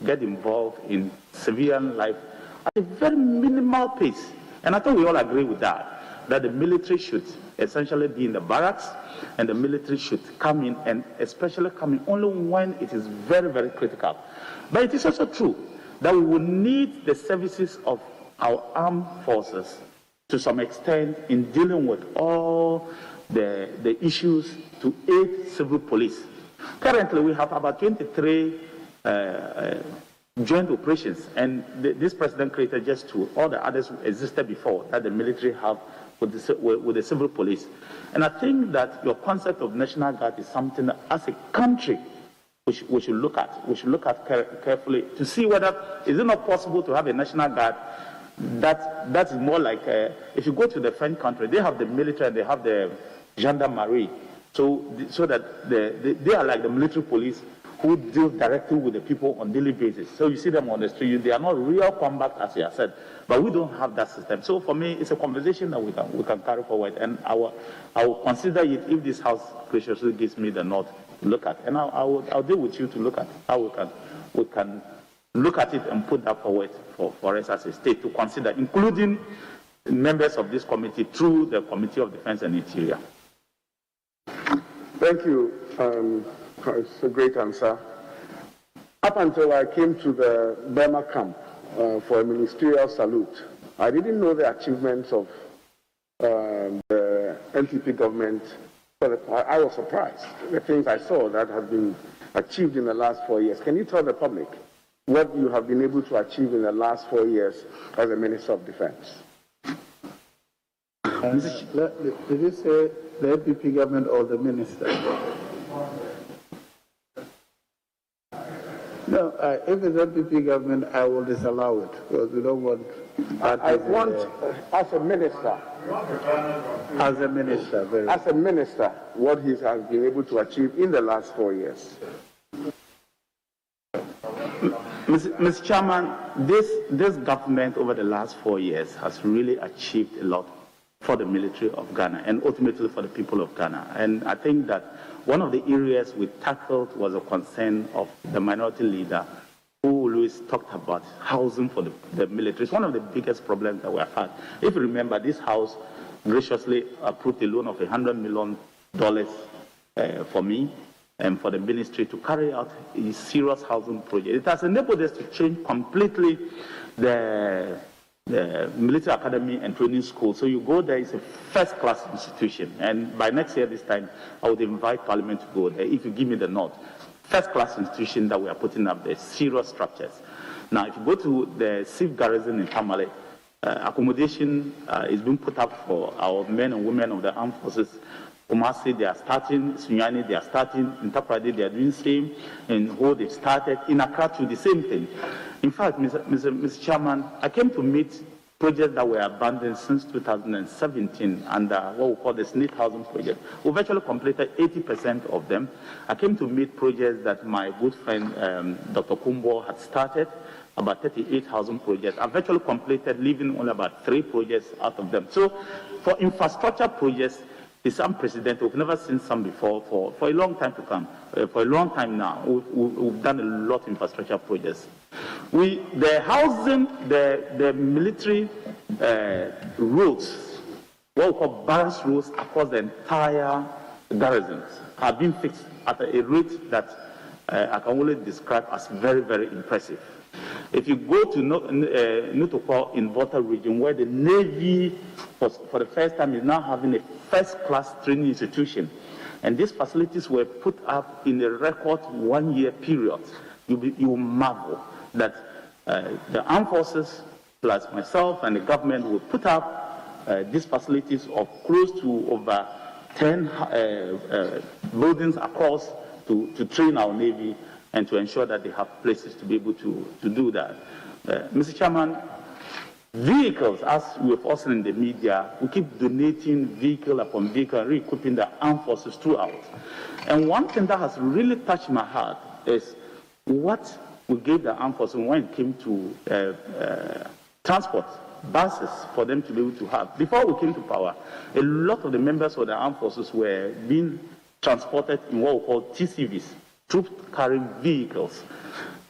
get involved in civilian life at a very minimal pace. And I think we all agree with that the military should essentially be in the barracks, and the military should come in, and especially come in only when it is very, very critical. But it is also true that we will need the services of our armed forces to some extent in dealing with all the issues to aid civil police. Currently, we have about 23 joint operations, and this president created just 2. All the others existed before that the military have with the civil police. And I think that your concept of National Guard is something that, as a country, we should look at. We should look at carefully to see whether is it not possible to have a National Guard that is more like if you go to the French country, they have the military and they have the gendarmerie, so that they are like the military police who deal directly with the people on a daily basis. So you see them on the street, they are not real combat, as you have said, but we don't have that system. So for me, it's a conversation that we can carry forward, and I will consider it if this House graciously gives me the nod to look at, and I'll deal with you to look at how we can look at it and put that forward for us as a state to consider, including members of this committee through the Committee of Defense and Interior. Thank you. It's a great answer. Up until I came to the Burma camp for a ministerial salute, I didn't know the achievements of the NPP government. But I was surprised. The things I saw that have been achieved in the last 4 years. Can you tell the public what you have been able to achieve in the last 4 years as a Minister of Defense? Did you say the NPP government or the minister? No, if it's NPP government, I will disallow it because we don't want. I want, as a minister. As a minister, as a minister, what he has been able to achieve in the last 4 years. Mr. Chairman, this government over the last 4 years has really achieved a lot for the military of Ghana and ultimately for the people of Ghana. And I think that one of the areas we tackled was a concern of the minority leader who always talked about housing for the military. It's one of the biggest problems that we have had. If you remember, this House graciously approved a loan of $100 million for me and for the ministry to carry out a serious housing project. It has enabled us to change completely the military academy and training school. So you go there, it's a first-class institution. And by next year, this time, I would invite Parliament to go there, if you give me the nod. First-class institution that we are putting up there, serious structures. Now, if you go to the Civ Garrison in Tamale, accommodation is being put up for our men and women of the armed forces. Kumasi, they are starting. Sunyani, they are starting. In Tapradi, they are doing the same. In Ho, they started. In Accra, too, the same thing. In fact, Mr. Chairman, I came to meet projects that were abandoned since 2017 under what we call the SNIT housing project. We've actually completed 80% of them. I came to meet projects that my good friend Dr. Kumbo had started, about 38 housing projects. I've actually completed, leaving only about 3 projects out of them. So for infrastructure projects, it's unprecedented. We've never seen some before for a long time to come. For a long time now, we've done a lot of infrastructure projects. The housing, the military roads, what we call barracks roads across the entire garrisons, have been fixed at a rate that I can only describe as very, very impressive. If you go to Nutokwa in Volta region, where the Navy, for the first time, is now having a first-class training institution, and these facilities were put up in a record 1-year period, you will marvel that the armed forces, plus myself and the government, will put up these facilities of close to over 10 buildings across to train our Navy and to ensure that they have places to be able to do that. Mr. Chairman, vehicles, as we've also seen in the media, we keep donating vehicle upon vehicle, re-equipping the armed forces throughout. And one thing that has really touched my heart is what we gave the armed forces when it came to transport, buses for them to be able to have. Before we came to power, a lot of the members of the armed forces were being transported in what we call TCVs, troop carrying vehicles.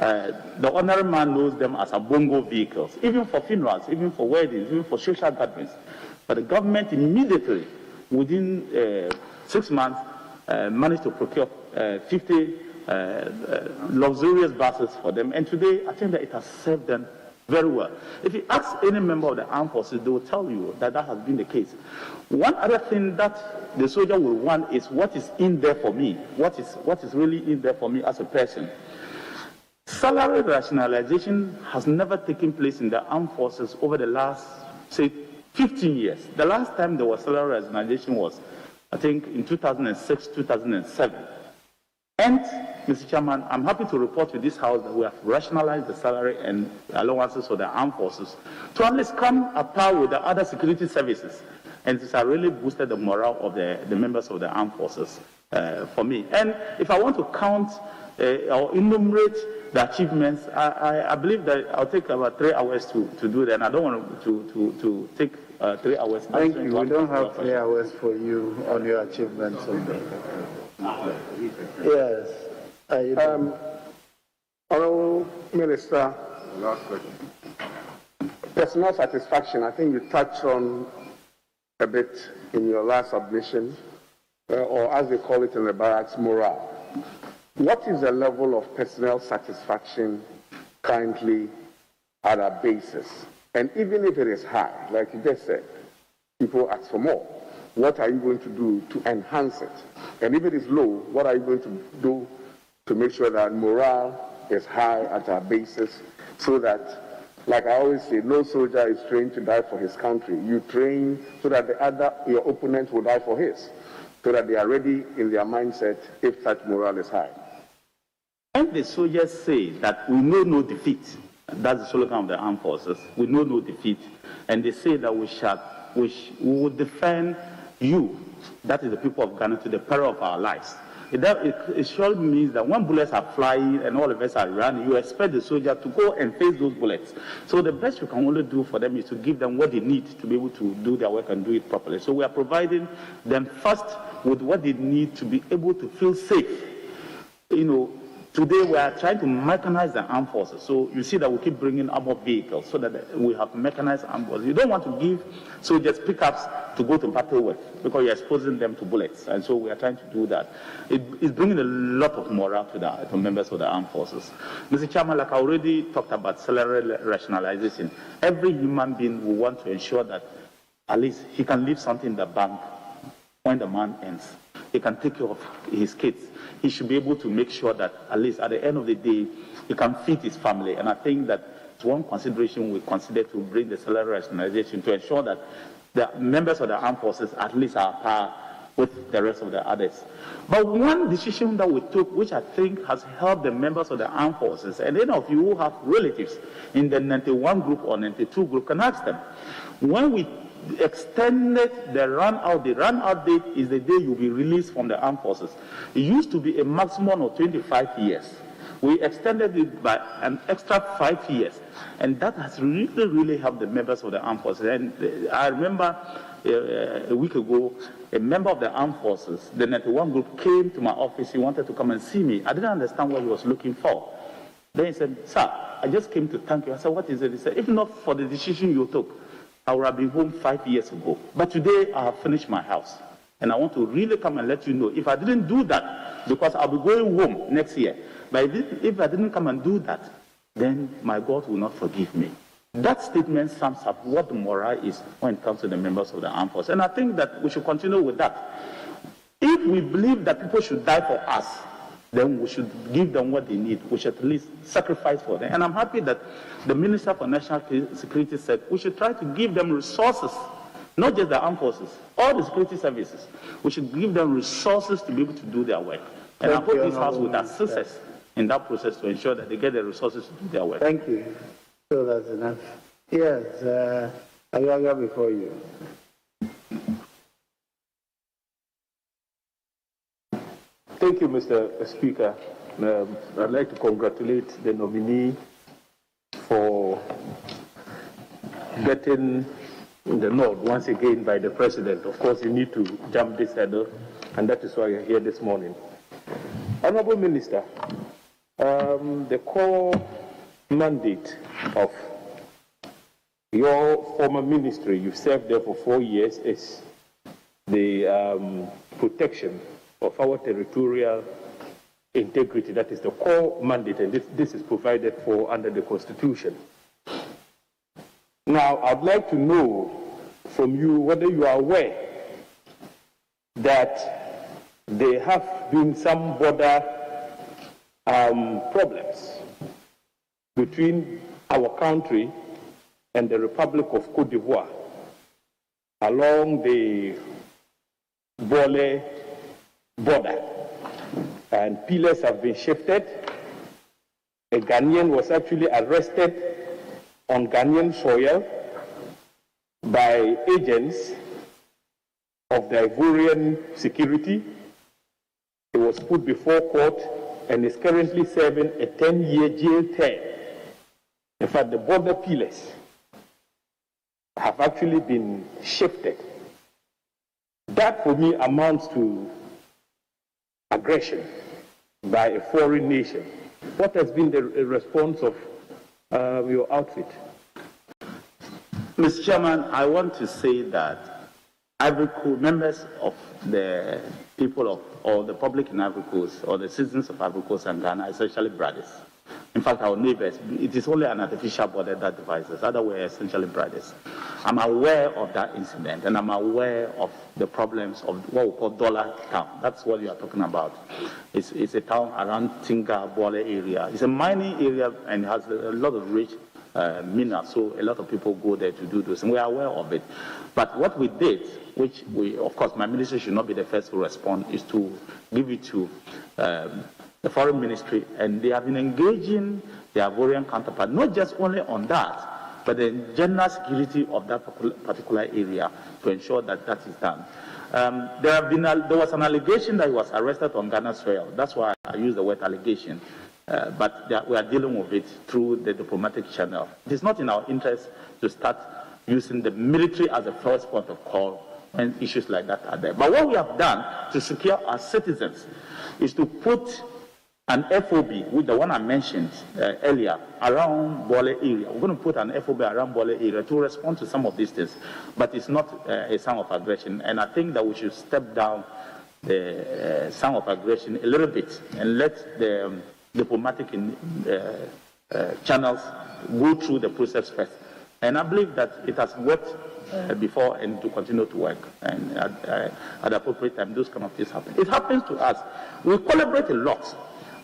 The ordinary man knows them as bongo vehicles, even for funerals, even for weddings, even for social gatherings. But the government immediately, within 6 months, managed to procure 50 luxurious buses for them. And today, I think that it has served them very well. If you ask any member of the armed forces, they will tell you that that has been the case. One other thing that the soldier will want is what is in there for me, what is really in there for me as a person. Salary rationalization has never taken place in the armed forces over the last, say, 15 years. The last time there was salary rationalization was, I think, in 2006, 2007. And, Mr. Chairman, I'm happy to report to this House that we have rationalized the salary and allowances for the armed forces to at least come apart with the other security services. And this has really boosted the morale of the members of the armed forces for me. And if I want to count or enumerate the achievements, I believe that I'll take about 3 hours to do that. And I don't want to take 3 hours. Thank you. We don't have 3 hours for you on your achievements. Yes. Honorable Minister, last question. Personal satisfaction, I think you touched on a bit in your last submission, or as they call it in the barracks, morale. What is the level of personnel satisfaction currently at our basis? And even if it is high, like you just said, people ask for more. What are you going to do to enhance it? And if it is low, what are you going to do to make sure that morale is high at our basis so that, like I always say, no soldier is trained to die for his country. You train so that your opponent will die for his, so that they are ready in their mindset if such morale is high. When the soldiers say that we know no defeat, that's the slogan of the armed forces, we know no defeat, and they say that we will defend you, that is the people of Ghana, to the peril of our lives. It surely means that when bullets are flying and all of us are running, you expect the soldier to go and face those bullets. So the best you can only do for them is to give them what they need to be able to do their work and do it properly. So we are providing them first with what they need to be able to feel safe. Today we are trying to mechanize the armed forces. So you see that we keep bringing armored vehicles so that we have mechanized armed forces. You don't want to give soldiers pickups to go to battle with because you're exposing them to bullets. And so we are trying to do that. It's bringing a lot of morale to the members of the armed forces. Mr. Chairman, like I already talked about salary rationalization, every human being will want to ensure that at least he can leave something in the bank when the man ends. He can take care of his kids. He should be able to make sure that at least at the end of the day, he can feed his family. And I think that it's one consideration we consider to bring the salary rationalization to ensure that the members of the armed forces at least are par with the rest of the others. But one decision that we took, which I think has helped the members of the armed forces, and any of you who have relatives in the 91 group or 92 group can ask them, when we extended the run-out date is the day you'll be released from the armed forces. It used to be a maximum of 25 years. We extended it by an extra 5 years, and that has really helped the members of the armed forces. And I remember a week ago, a member of the armed forces, the 91 group, came to my office. He wanted to come and see me. I didn't understand what he was looking for. Then he said, "Sir, I just came to thank you." I said, "What is it?" He said, "If not for the decision you took, I would have been home 5 years ago. But today I have finished my house. And I want to really come and let you know, if I didn't do that, because I'll be going home next year, but if I didn't come and do that, then my God will not forgive me." That statement sums up what the morale is when it comes to the members of the armed forces. And I think that we should continue with that. If we believe that people should die for us, then we should give them what they need. We should at least sacrifice for them. And I'm happy that the Minister for National Security said we should try to give them resources, not just the armed forces, all the security services. We should give them resources to be able to do their work. And I hope this House would assist us in that process to ensure that they get the resources to do their work. Thank you. So that's enough. Yes, Ayaga before you. Thank you, Mr. Speaker. I'd like to congratulate the nominee for getting the nod once again by the President. Of course, you need to jump this hurdle, and that is why you're here this morning. Honorable Minister, The core mandate of your former ministry, you served there for 4 years, is the protection of our territorial integrity. That is the core mandate, and this is provided for under the Constitution. Now, I'd like to know from you whether you are aware that there have been some border problems between our country and the Republic of Côte d'Ivoire along the Bole border. And pillars have been shifted. A Ghanaian was actually arrested on Ghanaian soil by agents of the Ivorian security. He was put before court and is currently serving a 10-year jail term. In fact, the border pillars have actually been shifted. That, for me, amounts to aggression by a foreign nation. What has been the response of your outfit? Mr. Chairman, I want to say that Ivory Coast, members of the people of, or the public in Ivory Coast, or the citizens of Ivory Coast and Ghana, are essentially brothers. In fact, our neighbors, it is only an artificial border that divides us. Otherwise, we're essentially brothers. I'm aware of that incident, and I'm aware of the problems of what we call Dollar Town. That's what you are talking about. It's a town around Tinga, Bole area. It's a mining area and has a lot of rich minerals, so a lot of people go there to do this, and we are aware of it. But what we did, which we, of course, my ministry should not be the first to respond, is to give it to the foreign ministry, and they have been engaging their Ivorian counterpart, not just only on that, but the general security of that particular area to ensure that that is done. There was an allegation that he was arrested on Ghana soil. That's why I use the word allegation. But we are dealing with it through the diplomatic channel. It is not in our interest to start using the military as a first point of call when issues like that are there. But what we have done to secure our citizens is to put an FOB, with the one I mentioned earlier, around Bole area. We're going to put an FOB around Bole area to respond to some of these things. But it's not a sign of aggression. And I think that we should step down the sign of aggression a little bit and let the diplomatic channels go through the process first. And I believe that it has worked before and to continue to work. And at the appropriate time, those kind of things happen. It happens to us. We collaborate a lot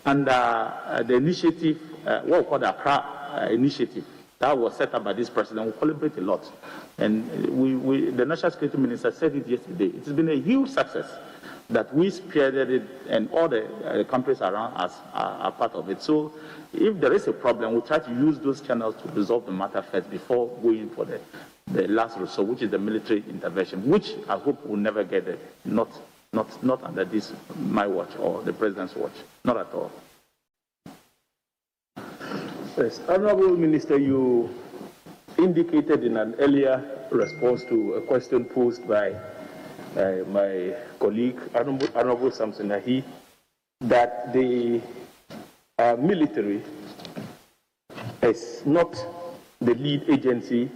under the initiative, what we call the Accra initiative, that was set up by this president. We collaborate a lot. And the National Security Minister said it yesterday. It has been a huge success that we spearheaded it, and all the countries around us are part of it. So if there is a problem, we try to use those channels to resolve the matter first before going for the last resort, which is the military intervention, which I hope will never get there, not under this, my watch or the president's watch, not at all. Yes, Honorable Minister, you indicated in an earlier response to a question posed by my colleague, Honorable Samson Ahi, that the military is not the lead agency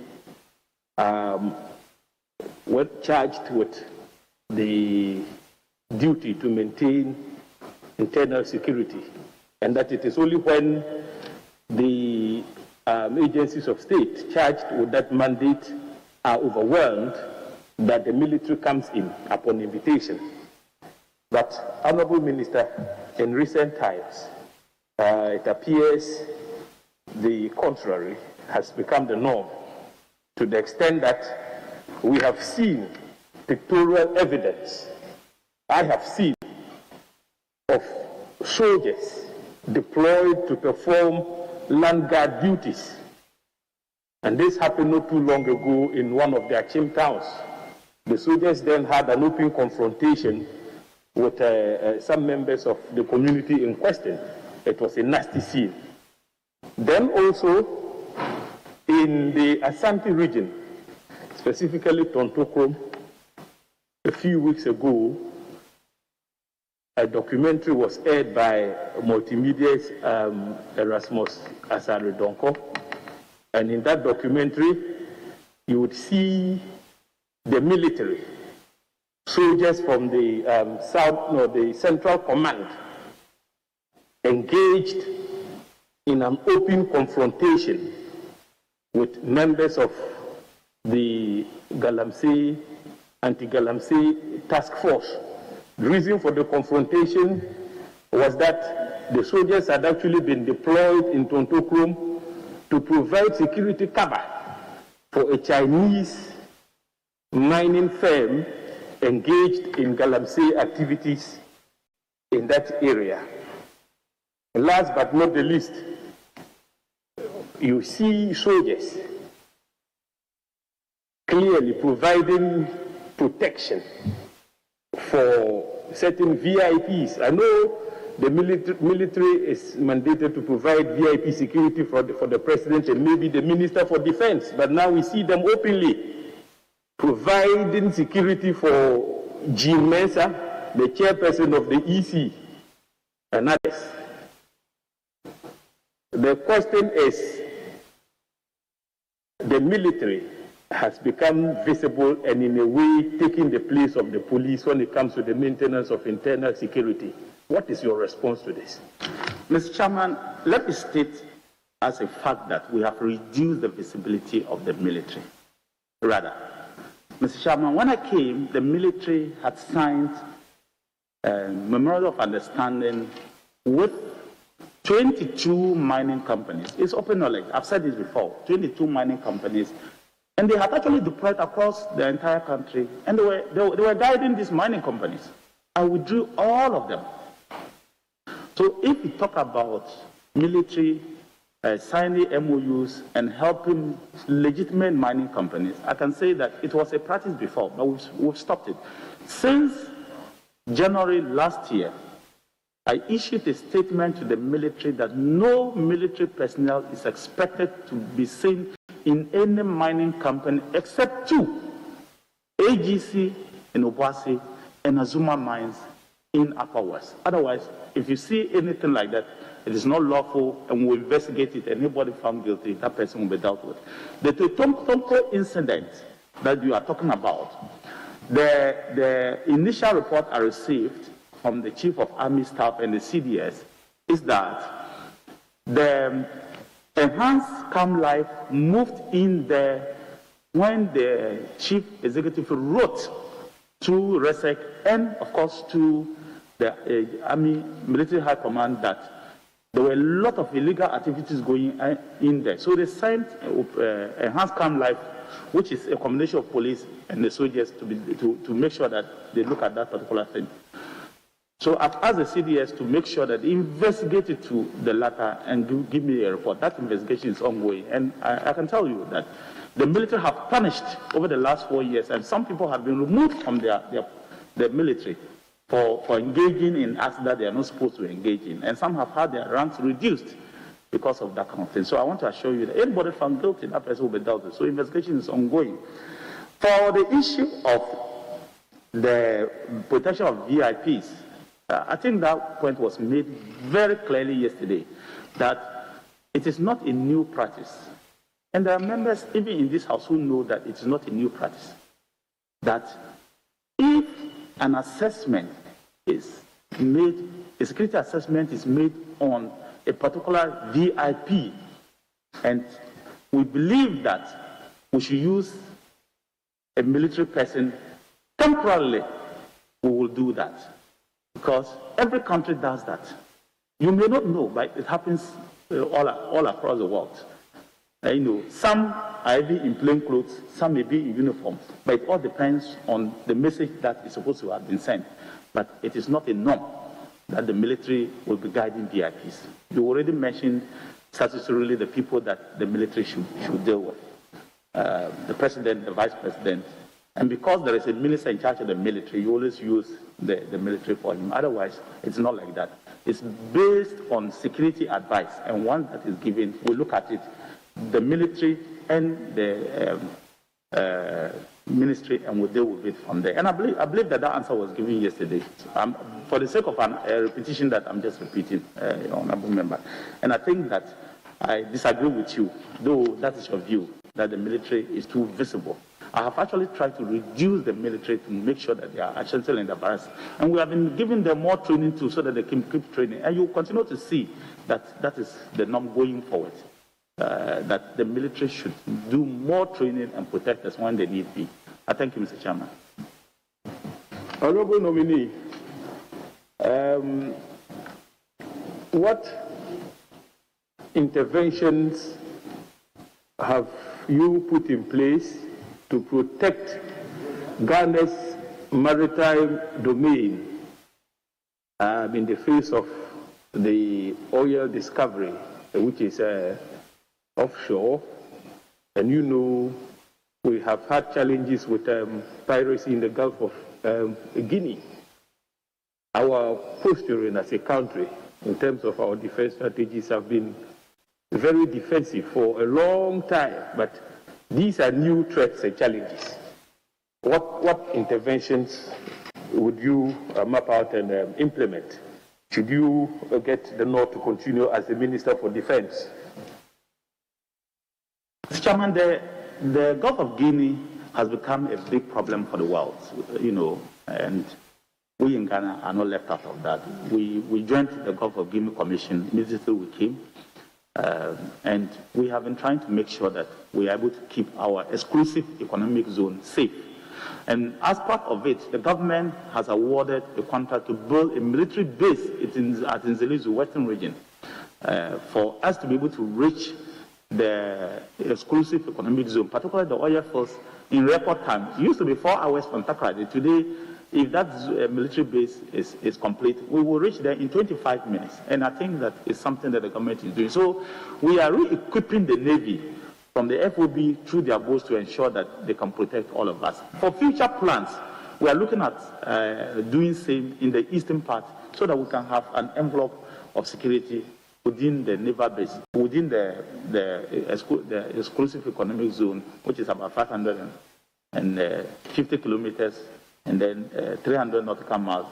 charged with the duty to maintain internal security, and that it is only when the agencies of state charged with that mandate are overwhelmed that the military comes in upon invitation. But, Honorable Minister, in recent times, it appears the contrary has become the norm, to the extent that we have seen pictorial evidence, I have seen, of soldiers deployed to perform land guard duties. And this happened not too long ago in one of their Achim towns. The soldiers then had an open confrontation with some members of the community in question. It was a nasty scene. Then also in the Asante region, specifically Tontokrom, a few weeks ago, a documentary was aired by Multimedia's Erasmus Asaredonko. And in that documentary, you would see the military, soldiers from the the Central Command, engaged in an open confrontation with members of the Galamsey, anti-Galamsey task force. The reason for the confrontation was that the soldiers had actually been deployed in Tontokrom to provide security cover for a Chinese mining firm engaged in Galamsey activities in that area. And last but not the least, you see soldiers clearly providing protection for certain VIPs. I know the military is mandated to provide VIP security for the president and maybe the minister for defense, but now we see them openly providing security for Jean Mensa, the chairperson of the EC, and others. The question is, the military has become visible and in a way taking the place of the police when it comes to the maintenance of internal security. What is your response to this? Mr. Chairman, let me state as a fact that we have reduced the visibility of the military. Rather, Mr. Chairman, when I came, the military had signed a memorandum of understanding with 22 mining companies. It's open knowledge. I've said this before. 22 mining companies. And they had actually deployed across the entire country. And they were guiding these mining companies. I withdrew all of them. So if we talk about military signing MOUs and helping legitimate mining companies, I can say that it was a practice before, but we've stopped it. Since January last year, I issued a statement to the military that no military personnel is expected to be seen in any mining company except two, AGC in Obuasi and Azuma Mines in Upper West. Otherwise, if you see anything like that, it is not lawful and we'll investigate it. Anybody found guilty, that person will be dealt with. The Totonko incident that you are talking about, the initial report I received from the Chief of Army Staff and the CDS is that the enhanced CAM Life moved in there when the Chief Executive wrote to RESEC and, of course, to the Army Military High Command that there were a lot of illegal activities going in there. So they signed enhanced CAM Life, which is a combination of police and the soldiers to make sure that they look at that particular thing. So I've asked the CDS to make sure that they investigate it to the latter and give me a report. That investigation is ongoing. And I can tell you that the military have punished over the last 4 years, and some people have been removed from the military for engaging in acts that they are not supposed to engage in. And some have had their ranks reduced because of that kind of thing. So I want to assure you that anybody found guilty, that person will be dealt with. So investigation is ongoing. For the issue of the protection of VIPs, I think that point was made very clearly yesterday, that it is not a new practice. And there are members, even in this House, who know that it is not a new practice. That if an assessment is made, a security assessment is made on a particular VIP, and we believe that we should use a military person temporarily, we will do that. Because every country does that. You may not know, but it happens all across the world. Some are even in plain clothes, some may be in uniform, but it all depends on the message that is supposed to have been sent. But it is not a norm that the military will be guiding VIPs. You already mentioned statutorily the people that the military should deal with. The president, the vice president. And because there is a minister in charge of the military, you always use the military for him. Otherwise, it's not like that. It's based on security advice, and one that is given, we look at it, the military and the ministry and we'll deal with it from there. And I believe that answer was given yesterday. For the sake of a repetition that I'm just repeating, Honorable Member. And I think that I disagree with you, though that is your view, that the military is too visible. I have actually tried to reduce the military to make sure that they are essential in the barracks. And we have been giving them more training too, so that they can keep training. And you continue to see that that is the norm going forward. That the military should do more training and protect us when they need be. I thank you, Mr. Chairman. Honorable nominee, what interventions have you put in place to protect Ghana's maritime domain in the face of the oil discovery, which is offshore? And you know, we have had challenges with piracy in the Gulf of Guinea. Our posturing as a country in terms of our defense strategies have been very defensive for a long time, but these are new threats and challenges. What interventions would you map out and implement? Should you get the North to continue as the Minister for Defense? Mr. Chairman, the Gulf of Guinea has become a big problem for the world, and we in Ghana are not left out of that. We joined the Gulf of Guinea Commission immediately we came, and we have been trying to make sure that we are able to keep our exclusive economic zone safe. And as part of it, the government has awarded a contract to build a military base at Nzelizu Western region for us to be able to reach the exclusive economic zone, particularly the oil fields, in record time. It used to be 4 hours from Takoradi. Today, if that military base is complete, we will reach there in 25 minutes. And I think that is something that the government is doing. So we are re-equipping the Navy from the FOB through their boats to ensure that they can protect all of us. For future plans, we are looking at doing same in the eastern part so that we can have an envelope of security within the naval base, within the exclusive economic zone, which is about 550 kilometers, and then 300 nautical miles,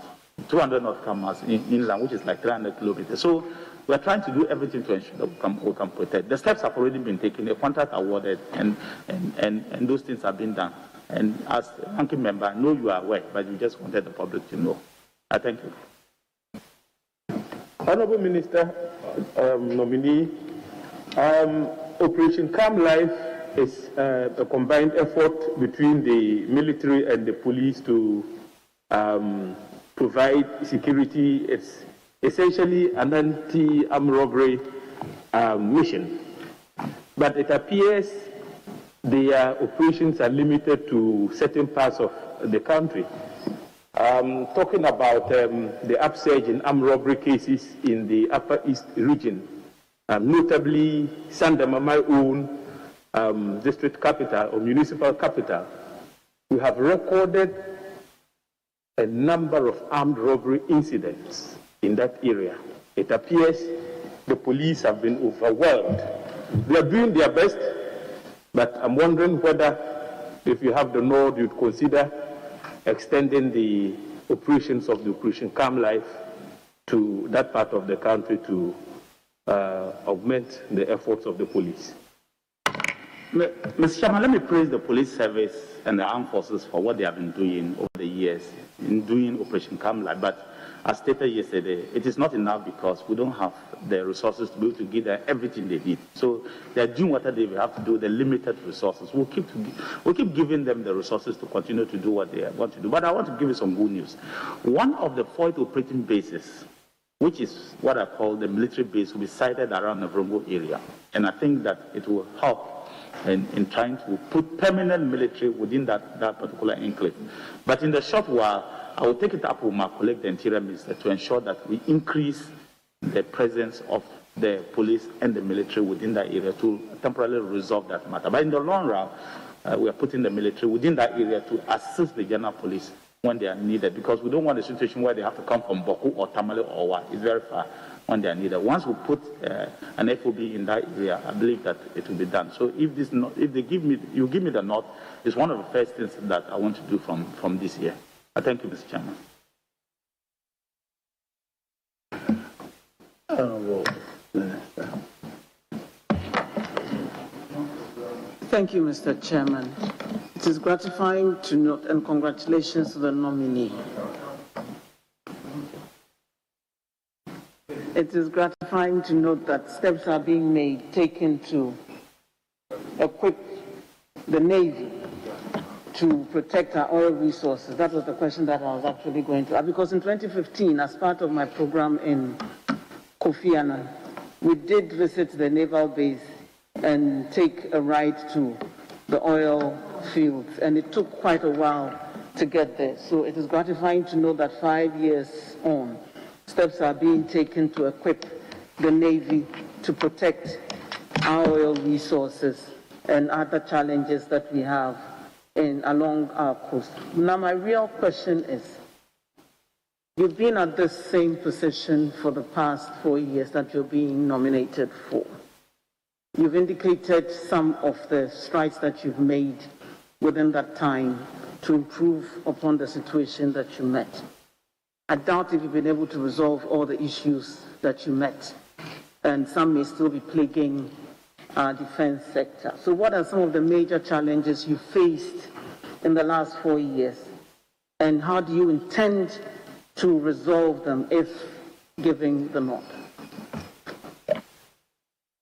200 nautical miles inland, which is like 300 kilometers. So we are trying to do everything to ensure that we can protect. The steps have already been taken, a contract awarded, and those things have been done. And as a ranking member, I know you are aware, but you just wanted the public to know. I thank you. Honorable Minister, nominee, Operation Calm Life is a combined effort between the military and the police to provide security. It's essentially an anti-armed robbery mission. But it appears their operations are limited to certain parts of the country. Talking about the upsurge in armed robbery cases in the Upper East region, notably Sandama, my own district capital or municipal capital, we have recorded a number of armed robbery incidents in that area. It appears the police have been overwhelmed. They are doing their best, but I'm wondering whether, if you have the nod, you'd consider extending the operations of the Operation Calm Life to that part of the country to augment the efforts of the police. Mr. Chairman, let me praise the police service and the armed forces for what they have been doing over the years in doing Operation Calm Life. But as stated yesterday, it is not enough because we don't have the resources to be able to give them everything they need. So they are doing what they will have to do, the limited resources. We'll keep giving them the resources to continue to do what they want to do. But I want to give you some good news. One of the 4 operating bases, which is what I call the military base, will be sited around the Vrongo area. And I think that it will help in trying to put permanent military within that particular enclave. But in the short while, I will take it up with my colleague, the Interior Minister, to ensure that we increase the presence of the police and the military within that area to temporarily resolve that matter. But in the long run, we are putting the military within that area to assist the general police when they are needed, because we don't want a situation where they have to come from Boku or Tamale or what. It's very far. when they are needed. Once we put an FOB in that area, I believe that it will be done. So if they give me the nod, it's one of the first things that I want to do from this year. I thank you, Mr. Chairman. Thank you, Mr. Chairman. It is gratifying to note, and congratulations to the nominee. It is gratifying to note that steps are being taken to equip the Navy to protect our oil resources. That was the question that I was actually going to ask. Because in 2015, as part of my program in Kofi Annan, we did visit the naval base and take a ride to the oil fields, and it took quite a while to get there. So it is gratifying to know that 5 years on, steps are being taken to equip the Navy to protect our oil resources and other challenges that we have along our coast. Now, my real question is, you've been at this same position for the past 4 years that you're being nominated for. You've indicated some of the strides that you've made within that time to improve upon the situation that you met. I doubt if you've been able to resolve all the issues that you met, and some may still be plaguing our defense sector. So what are some of the major challenges you faced in the last 4 years, and how do you intend to resolve them if giving the nod?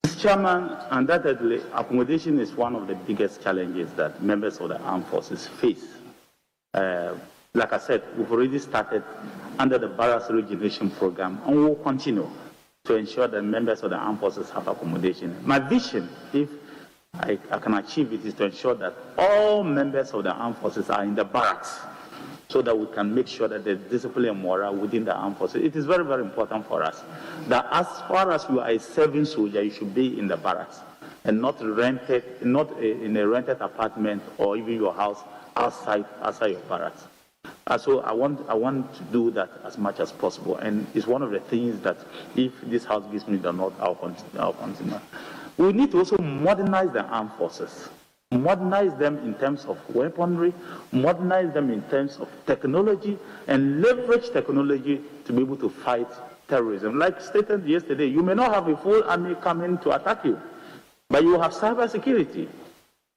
Mr. Chairman, undoubtedly, accommodation is one of the biggest challenges that members of the armed forces face. Like I said, we've already started under the barracks regeneration program, and we'll continue to ensure that members of the armed forces have accommodation. My vision, if I can achieve it, is to ensure that all members of the armed forces are in the barracks, so that we can make sure that there's discipline and morale within the armed forces. It is very, very important for us that as far as you are a serving soldier, you should be in the barracks and not in a rented apartment or even your house outside your barracks. So I want to do that as much as possible, and it's one of the things that if this House gives me the nod, I'll continue. We need to also modernize the armed forces. Modernize them in terms of weaponry, modernize them in terms of technology, and leverage technology to be able to fight terrorism. Like stated yesterday, you may not have a full army coming to attack you, but you have cyber security.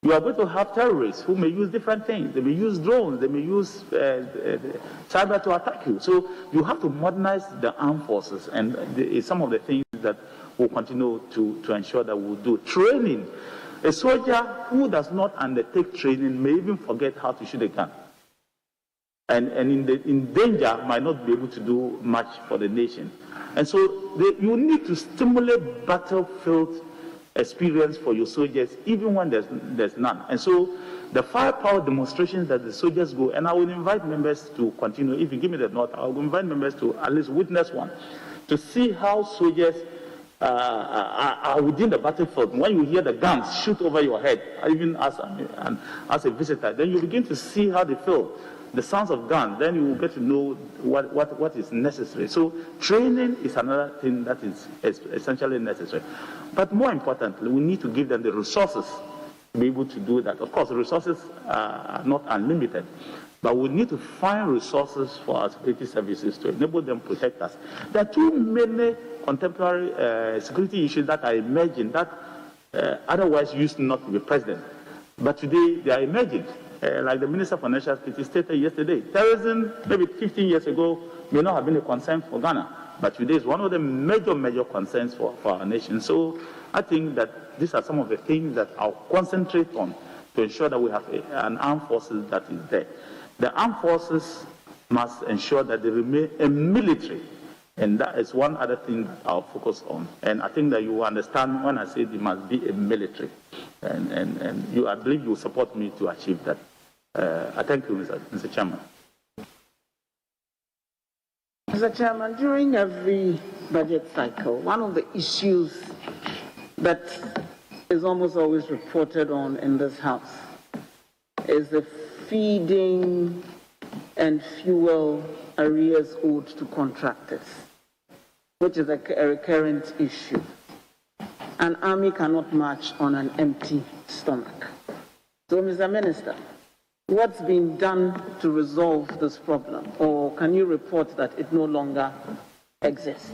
You are going to have terrorists who may use different things. They may use drones, they may use cyber to attack you. So you have to modernize the armed forces, and some of the things that we'll continue to ensure that we'll do. Training. A soldier who does not undertake training may even forget how to shoot a gun. And in danger might not be able to do much for the nation. And so you need to stimulate battlefield experience for your soldiers, even when there's none. And so the firepower demonstrations that the soldiers go, and I will invite members to continue. If you give me the nod, I will invite members to at least witness one, to see how soldiers are within the battlefield. When you hear the guns shoot over your head, even as a visitor, then you begin to see how they feel. The sounds of guns, then you will get to know what is necessary. So training is another thing that is essentially necessary. But more importantly, we need to give them the resources to be able to do that. Of course, the resources are not unlimited, but we need to find resources for our security services to enable them to protect us. There are too many contemporary security issues that are emerging that otherwise used not to be present. But today they are emerging. Like the Minister for National Security stated yesterday, terrorism maybe 15 years ago may not have been a concern for Ghana, but today is one of the major concerns for our nation. So I think that these are some of the things that I'll concentrate on to ensure that we have an armed forces that is there. The armed forces must ensure that they remain a military, and that is one other thing that I'll focus on. And I think that you will understand when I say they must be a military, and I believe you will support me to achieve that. I thank you, Mr. Chairman. Mr. Chairman, during every budget cycle, one of the issues that is almost always reported on in this House is the feeding and fuel arrears owed to contractors. which is a recurrent issue. An army cannot march on an empty stomach. So, Mr. Minister, what's been done to resolve this problem, or can you report that it no longer exists?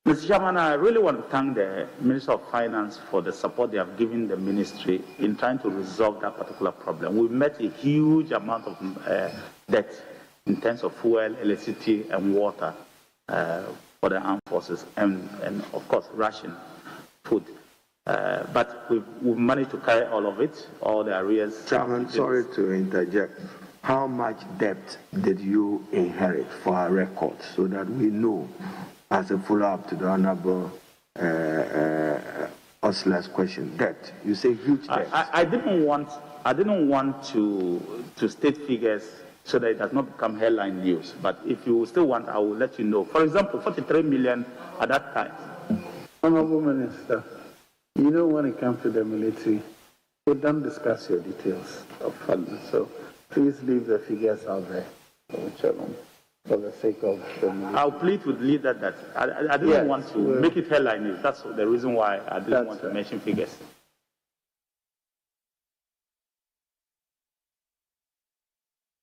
Mr. Chairman, I really want to thank the Minister of Finance for the support they have given the ministry in trying to resolve that particular problem. We've met a huge amount of debt in terms of fuel, electricity, and water for the armed forces, and of course, ration food. But we've managed to carry all of it, all the arrears. Chairman, sorry to interject. How much debt did you inherit for our records so that we know, as a follow-up to the Honorable Osler's question, debt? You say huge debt. I didn't want to state figures so that it does not become headline news. But if you still want, I will let you know. For example, 43 million at that time. Honorable Minister, you know, when it comes to the military, we don't discuss your details of funding. So please leave the figures out there, for the sake of the military. I'll plead with the leader that I didn't want to make it headline news. That's the reason why I didn't want to mention figures.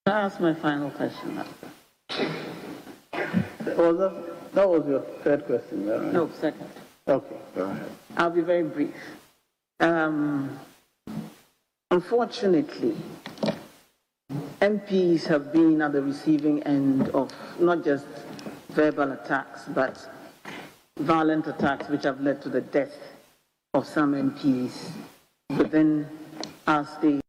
Can I ask my final question now? That was your third question, right? No, second. Okay, go ahead. I'll be very brief. Unfortunately, MPs have been at the receiving end of not just verbal attacks, but violent attacks which have led to the death of some MPs within our state